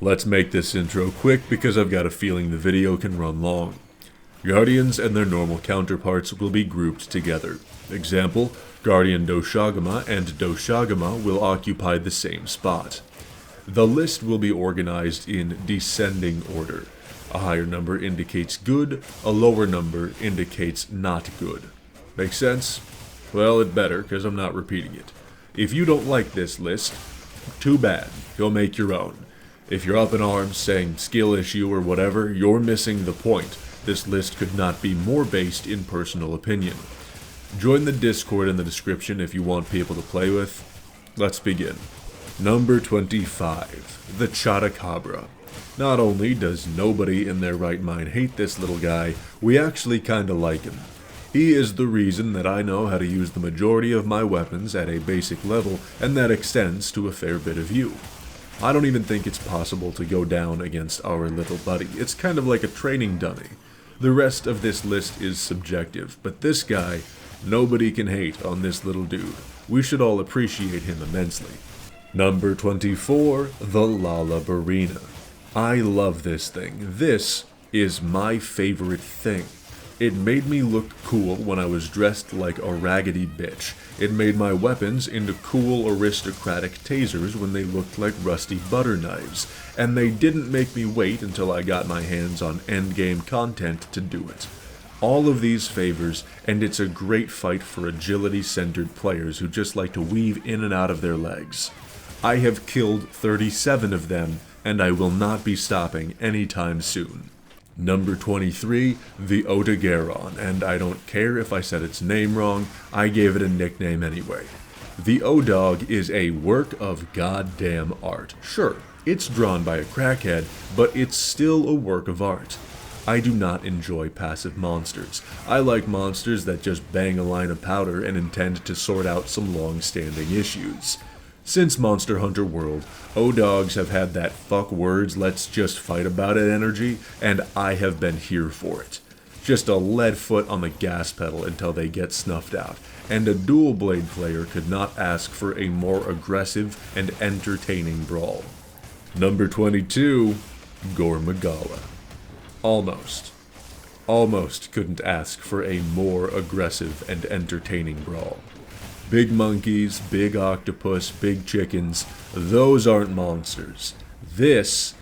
Let's make this intro quick because I've got a feeling the video can run long. Guardians and their normal counterparts will be grouped together. Example, Guardian Doshagama and Doshagama will occupy the same spot. The list will be organized in descending order. A higher number indicates good, a lower number indicates not good. Make sense? Well, it better, because I'm not repeating it. If you don't like this list, too bad. Go make your own. If you're up in arms saying skill issue or whatever, you're missing the point. This list could not be more based in personal opinion. Join the Discord in the description if you want people to play with. Let's begin. Number 25, the Chotacabra. Not only does nobody in their right mind hate this little guy, we actually kinda like him. He is the reason that I know how to use the majority of my weapons at a basic level, and that extends to a fair bit of you. I don't even think it's possible to go down against our little buddy. It's kind of like a training dummy. The rest of this list is subjective, but this guy, nobody can hate on this little dude. We should all appreciate him immensely. Number 24, the Lalabarina. I love this thing. This is my favorite thing. It made me look cool when I was dressed like a raggedy bitch. It made my weapons into cool aristocratic tasers when they looked like rusty butter knives. And they didn't make me wait until I got my hands on endgame content to do it. All of these favors, and it's a great fight for agility-centered players who just like to weave in and out of their legs. I have killed 37 of them, and I will not be stopping anytime soon. Number 23, the Odogaron, and I don't care if I said its name wrong, I gave it a nickname anyway. The O-Dog is a work of goddamn art. Sure, it's drawn by a crackhead, but it's still a work of art. I do not enjoy passive monsters. I like monsters that just bang a line of powder and intend to sort out some long-standing issues. Since Monster Hunter World, O-Dogs have had that fuck words, let's just fight about it energy, and I have been here for it. Just a lead foot on the gas pedal until they get snuffed out, and a dual blade player could not ask for a more aggressive and entertaining brawl. Number 22, Gormagala. Almost couldn't ask for a more aggressive and entertaining brawl. Big monkeys, big octopus, big chickens, those aren't monsters. This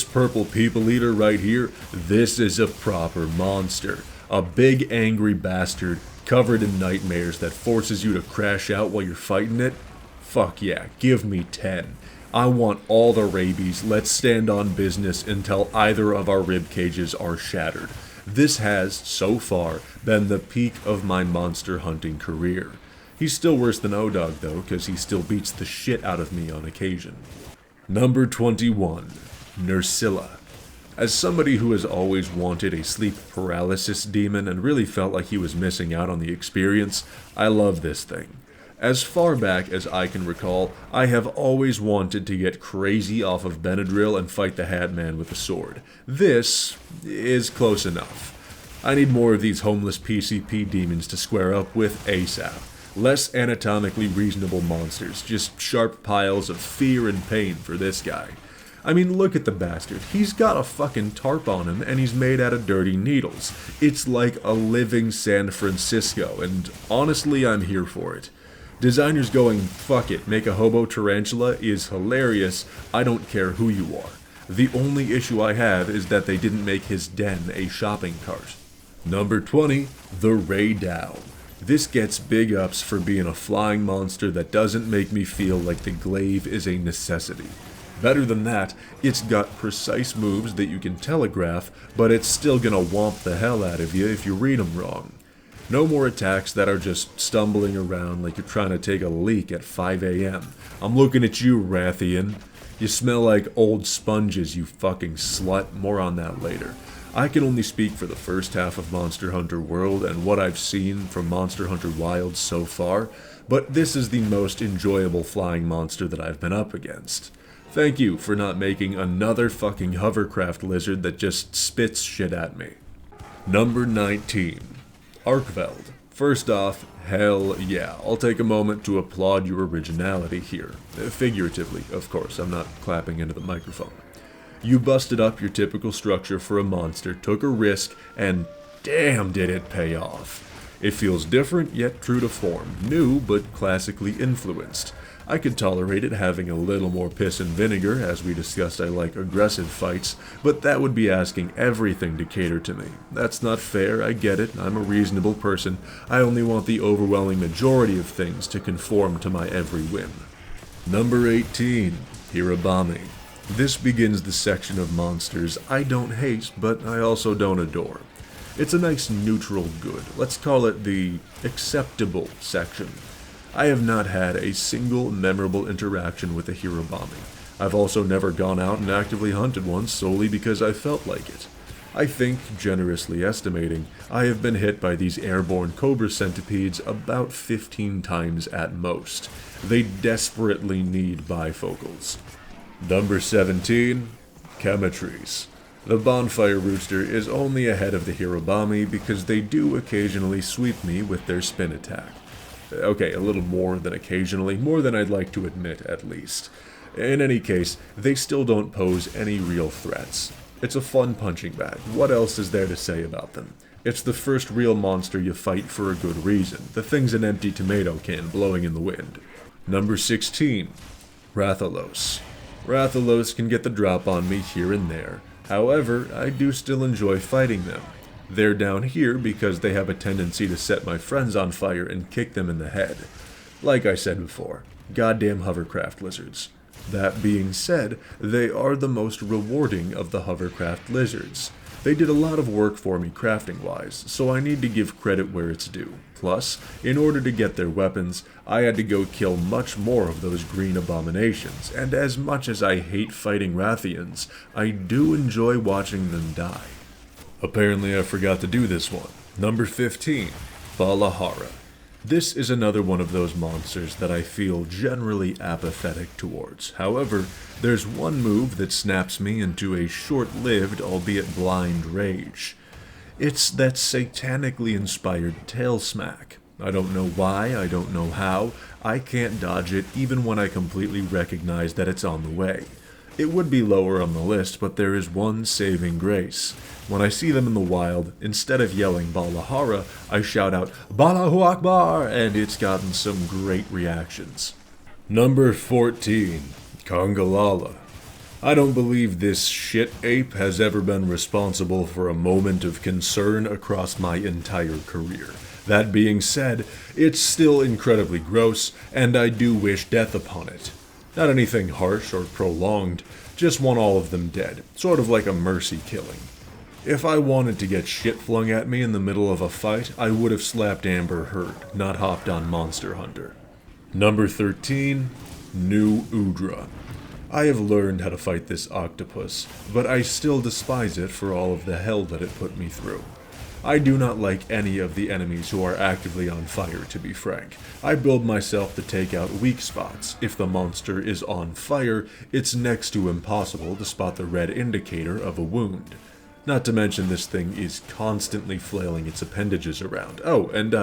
purple people eater right here, this is a proper monster. A big angry bastard covered in nightmares that forces you to crash out while you're fighting it. Fuck yeah, give me 10. I want all the rabies, let's stand on business until either of our rib cages are shattered. This has, so far, been the peak of my monster hunting career. He's still worse than O-Dog though, because he still beats the shit out of me on occasion. Number 21, Nursilla. As somebody who has always wanted a sleep paralysis demon and really felt like he was missing out on the experience, I love this thing. As far back as I can recall, I have always wanted to get crazy off of Benadryl and fight the Hat Man with a sword. This is close enough. I need more of these homeless PCP demons to square up with ASAP. Less anatomically reasonable monsters, just sharp piles of fear and pain for this guy. I mean, look at the bastard. He's got a fucking tarp on him and he's made out of dirty needles. It's like a living San Francisco, and honestly, I'm here for it. Designers going, fuck it, make a hobo tarantula is hilarious. I don't care who you are. The only issue I have is that they didn't make his den a shopping cart. Number 20, the Ray Dow. This gets big ups for being a flying monster that doesn't make me feel like the glaive is a necessity. Better than that, it's got precise moves that you can telegraph, but it's still gonna womp the hell out of you if you read them wrong. No more attacks that are just stumbling around like you're trying to take a leak at 5 a.m. I'm looking at you, Rathian. You smell like old sponges, you fucking slut. More on that later. I can only speak for the first half of Monster Hunter World and what I've seen from Monster Hunter Wilds so far, but this is the most enjoyable flying monster that I've been up against. Thank you for not making another fucking hovercraft lizard that just spits shit at me. Number 19. Arkveld. First off, hell yeah, I'll take a moment to applaud your originality here. Figuratively, of course, I'm not clapping into the microphone. You busted up your typical structure for a monster, took a risk, and damn did it pay off. It feels different, yet true to form. New, but classically influenced. I could tolerate it having a little more piss and vinegar, as we discussed I like aggressive fights, but that would be asking everything to cater to me. That's not fair, I get it, I'm a reasonable person. I only want the overwhelming majority of things to conform to my every whim. Number 18. Hirabami. This begins the section of monsters I don't hate, but I also don't adore. It's a nice neutral good. Let's call it the acceptable section. I have not had a single memorable interaction with a Hirabami. I've also never gone out and actively hunted one solely because I felt like it. I think, generously estimating, I have been hit by these airborne cobra centipedes about 15 times at most. They desperately need bifocals. Number 17. Chemetries. The bonfire rooster is only ahead of the Hirabami because they do occasionally sweep me with their spin attack. Okay, a little more than occasionally, more than I'd like to admit, at least. In any case, they still don't pose any real threats. It's a fun punching bag. What else is there to say about them? It's the first real monster you fight for a good reason. The thing's an empty tomato can blowing in the wind. Number 16. Rathalos. Rathalos can get the drop on me here and there. However, I do still enjoy fighting them. They're down here because they have a tendency to set my friends on fire and kick them in the head. Like I said before, goddamn hovercraft lizards. That being said, they are the most rewarding of the hovercraft lizards. They did a lot of work for me crafting-wise, so I need to give credit where it's due. Plus, in order to get their weapons, I had to go kill much more of those green abominations, and as much as I hate fighting Rathians, I do enjoy watching them die. Apparently I forgot to do this one. Number 15. Balahara. This is another one of those monsters that I feel generally apathetic towards. However, there's one move that snaps me into a short-lived, albeit blind, rage. It's that satanically inspired tail smack. I don't know why, I don't know how, I can't dodge it even when I completely recognize that it's on the way. It would be lower on the list, but there is one saving grace. When I see them in the wild, instead of yelling Balahara, I shout out Balahu Akbar, and it's gotten some great reactions. Number 14. Congalala. I don't believe this shit ape has ever been responsible for a moment of concern across my entire career. That being said, it's still incredibly gross, and I do wish death upon it. Not anything harsh or prolonged, just want all of them dead, sort of like a mercy killing. If I wanted to get shit flung at me in the middle of a fight, I would have slapped Amber Heard, not hopped on Monster Hunter. Number 13. New Udra. I have learned how to fight this octopus, but I still despise it for all of the hell that it put me through. I do not like any of the enemies who are actively on fire, to be frank. I build myself to take out weak spots. If the monster is on fire, it's next to impossible to spot the red indicator of a wound. Not to mention this thing is constantly flailing its appendages around. Oh, and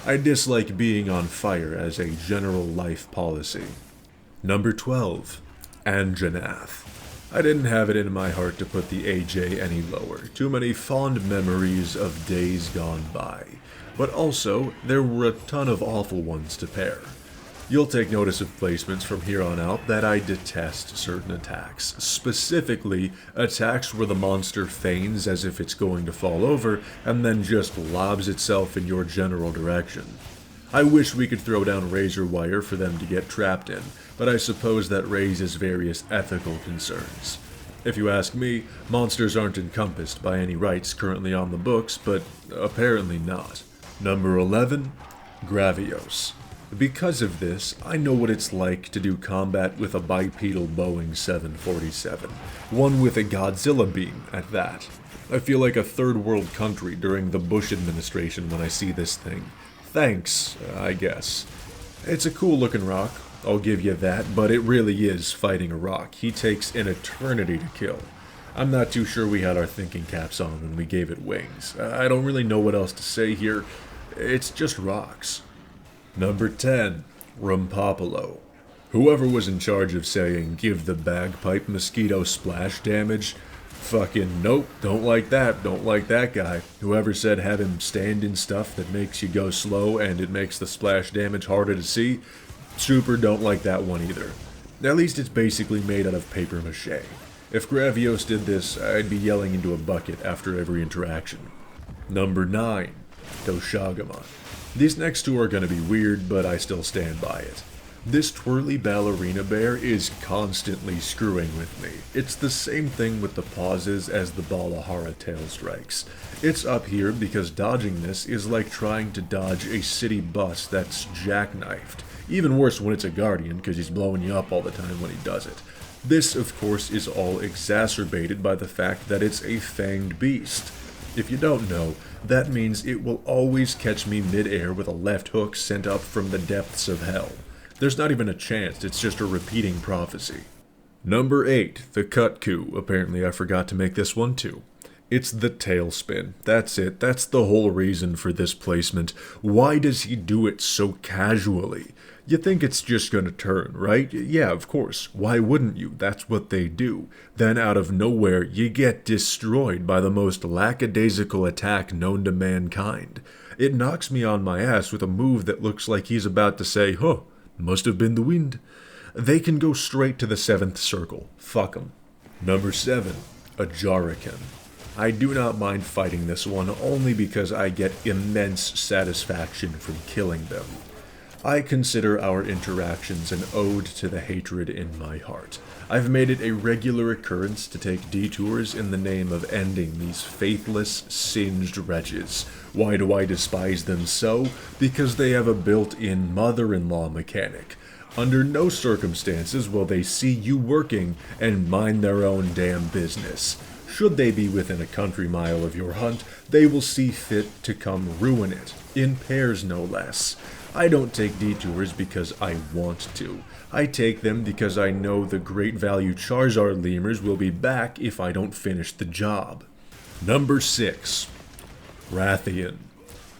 I dislike being on fire as a general life policy. Number 12. Anjanath. I didn't have it in my heart to put the AJ any lower. Too many fond memories of days gone by. But also, there were a ton of awful ones to pair. You'll take notice of placements from here on out that I detest certain attacks. Specifically, attacks where the monster feigns as if it's going to fall over and then just lobs itself in your general direction. I wish we could throw down razor wire for them to get trapped in, but I suppose that raises various ethical concerns. If you ask me, monsters aren't encompassed by any rights currently on the books, but apparently not. Number 11. Gravios. Because of this, I know what it's like to do combat with a bipedal Boeing 747, one with a Godzilla beam at that. I feel like a third world country during the Bush administration when I see this thing. Thanks, I guess. It's a cool looking rock, I'll give you that, but it really is fighting a rock. He takes an eternity to kill. I'm not too sure we had our thinking caps on when we gave it wings. I don't really know what else to say here. It's just rocks. Number 10. Rumpopolo. Whoever was in charge of saying, give the bagpipe mosquito splash damage, fucking nope, don't like that guy. Whoever said have him stand in stuff that makes you go slow and it makes the splash damage harder to see, super don't like that one either. At least it's basically made out of paper mache. If Gravios did this, I'd be yelling into a bucket after every interaction. Number 9. Doshagama. These next two are gonna be weird, but I still stand by it. This twirly ballerina bear is constantly screwing with me. It's the same thing with the pauses as the Balahara tail strikes. It's up here because dodging this is like trying to dodge a city bus that's jackknifed. Even worse when it's a guardian, because he's blowing you up all the time when he does it. This, of course, is all exacerbated by the fact that it's a fanged beast. If you don't know, that means it will always catch me mid-air with a left hook sent up from the depths of hell. There's not even a chance, it's just a repeating prophecy. Number 8, the Kutku. Apparently I forgot to make this one too. It's the tailspin. That's it. That's the whole reason for this placement. Why does he do it so casually? You think it's just gonna turn, right? Yeah, of course. Why wouldn't you? That's what they do. Then out of nowhere, you get destroyed by the most lackadaisical attack known to mankind. It knocks me on my ass with a move that looks like he's about to say, huh, must have been the wind. They can go straight to the 7th circle. Fuck 'em. Number 7, a Jarican. I do not mind fighting this one only because I get immense satisfaction from killing them. I consider our interactions an ode to the hatred in my heart. I've made it a regular occurrence to take detours in the name of ending these faithless, singed wretches. Why do I despise them so? Because they have a built-in mother-in-law mechanic. Under no circumstances will they see you working and mind their own damn business. Should they be within a country mile of your hunt, they will see fit to come ruin it, in pairs no less. I don't take detours because I want to. I take them because I know the great value Charizard lemurs will be back if I don't finish the job. Number 6. Rathian.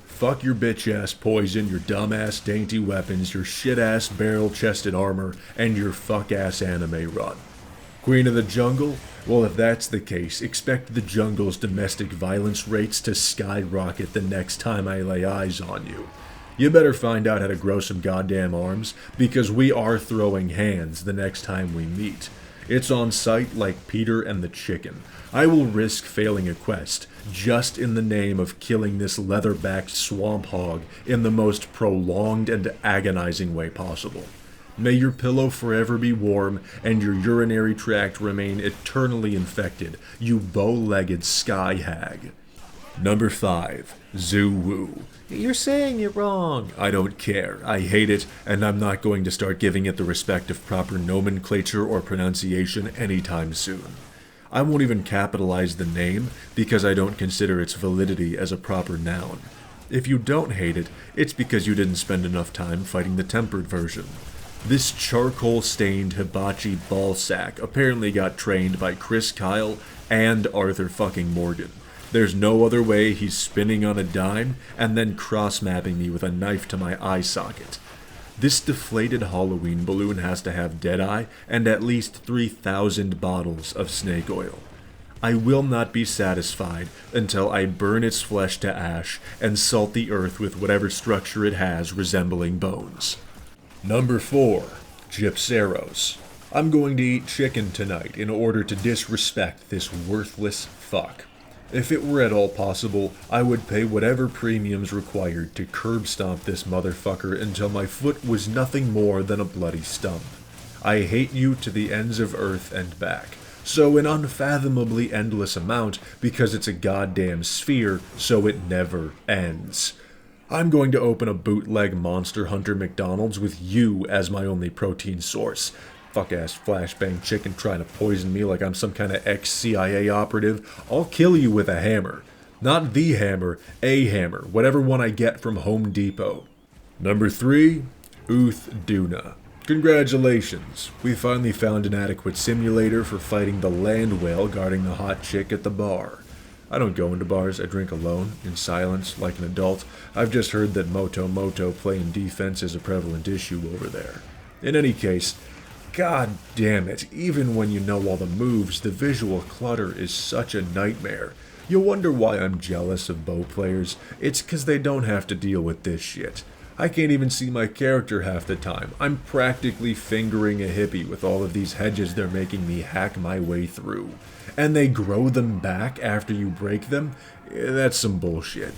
Fuck your bitch-ass poison, your dumb-ass dainty weapons, your shit-ass barrel-chested armor, and your fuck-ass anime run. Queen of the Jungle? Well, if that's the case, expect the jungle's domestic violence rates to skyrocket the next time I lay eyes on you. You better find out how to grow some goddamn arms, because we are throwing hands the next time we meet. It's on sight like Peter and the chicken. I will risk failing a quest, just in the name of killing this leather-backed swamp hog in the most prolonged and agonizing way possible. May your pillow forever be warm, and your urinary tract remain eternally infected, you bow-legged sky hag. Number 5. Zoo-woo. You're saying it wrong. I don't care. I hate it, and I'm not going to start giving it the respect of proper nomenclature or pronunciation anytime soon. I won't even capitalize the name because I don't consider its validity as a proper noun. If you don't hate it, it's because you didn't spend enough time fighting the tempered version. This charcoal-stained hibachi ballsack apparently got trained by Chris Kyle and Arthur fucking Morgan. There's no other way he's spinning on a dime and then cross-mapping me with a knife to my eye socket. This deflated Halloween balloon has to have Deadeye and at least 3,000 bottles of snake oil. I will not be satisfied until I burn its flesh to ash and salt the earth with whatever structure it has resembling bones. Number 4. Gypceros. I'm going to eat chicken tonight in order to disrespect this worthless fuck. If it were at all possible, I would pay whatever premiums required to curb stomp this motherfucker until my foot was nothing more than a bloody stump. I hate you to the ends of earth and back. So an unfathomably endless amount because it's a goddamn sphere, so it never ends. I'm going to open a bootleg Monster Hunter McDonald's with you as my only protein source. Fuck-ass flashbang chicken trying to poison me like I'm some kind of ex-CIA operative. I'll kill you with a hammer. Not the hammer, a hammer. Whatever one I get from Home Depot. Number 3. Uth Duna. Congratulations. We finally found an adequate simulator for fighting the land whale guarding the hot chick at the bar. I don't go into bars, I drink alone, in silence, like an adult. I've just heard that Moto playing defense is a prevalent issue over there. In any case, god damn it, even when you know all the moves, the visual clutter is such a nightmare. You'll wonder why I'm jealous of bow players. It's 'cause they don't have to deal with this shit. I can't even see my character half the time. I'm practically fingering a hippie with all of these hedges they're making me hack my way through. And they grow them back after you break them? That's some bullshit.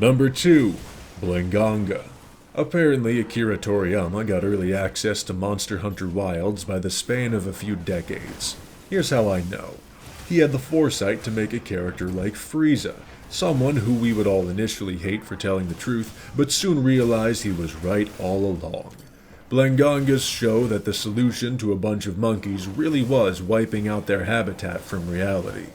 Number 2. Blinganga. Apparently, Akira Toriyama got early access to Monster Hunter Wilds by the span of a few decades. Here's how I know. He had the foresight to make a character like Frieza, someone who we would all initially hate for telling the truth, but soon realize he was right all along. Blangangas show that the solution to a bunch of monkeys really was wiping out their habitat from reality.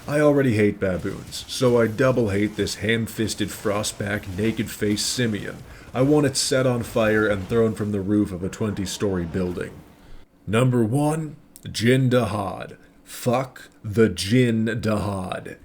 I already hate baboons, so I double hate this ham-fisted frostback naked-faced simian. I want it set on fire and thrown from the roof of a 20-story building. Number 1. Jin Dahad. Fuck the Jin Dahad.